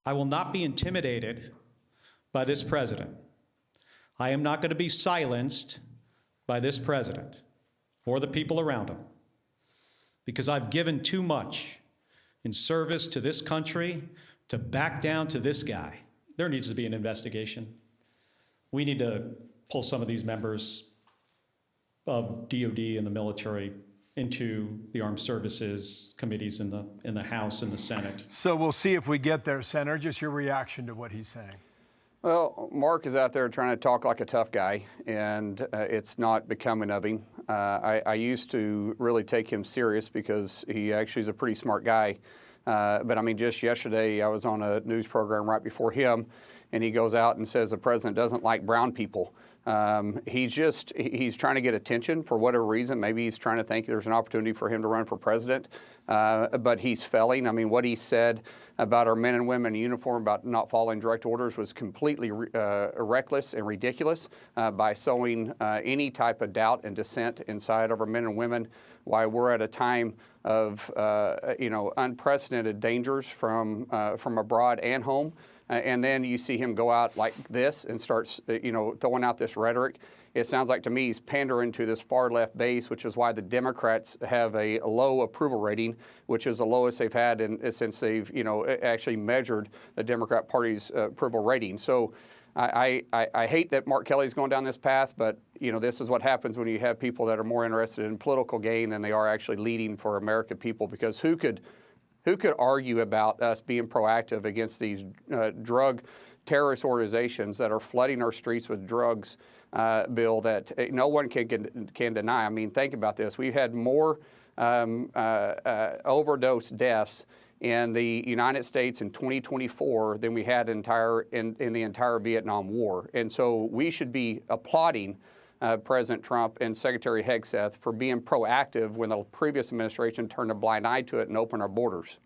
I will not be intimidated by this president. I am not going to be silenced by this president or the people around him, because I've given too much in service to this country to back down to this guy. There needs to be an investigation. We need to pull some of these members of DOD and the military into the armed services committees in the House and the Senate. So we'll see if we get there, Senator. Just your reaction to what he's saying. Well, Mark is out there trying to talk like a tough guy, and it's not becoming of him. I used to really take him serious because he actually is a pretty smart guy. But I mean, just yesterday I was on a news program right before him, and he goes out and says the president doesn't like brown people. He's trying to get attention for whatever reason. Maybe he's trying to think there's an opportunity for him to run for president, but he's failing. I mean, what he said about our men and women in uniform about not following direct orders was completely reckless and ridiculous by sowing any type of doubt and dissent inside of our men and women. Why we're at a time of unprecedented dangers from abroad and home. And then you see him go out like this and starts, throwing out this rhetoric. It sounds like to me he's pandering to this far left base, which is why the Democrats have a low approval rating, which is the lowest they've had since they've, actually measured the Democrat Party's approval rating. So I hate that Mark Kelly's going down this path, but this is what happens when you have people that are more interested in political gain than they are actually leading for American people. Because who could argue about us being proactive against these drug terrorist organizations that are flooding our streets with drugs, Bill, that no one can deny? I mean, think about this. We've had more overdose deaths in the United States in 2024 than we had in the entire Vietnam War. And so we should be applauding President Trump and Secretary Hegseth for being proactive when the previous administration turned a blind eye to it and opened our borders.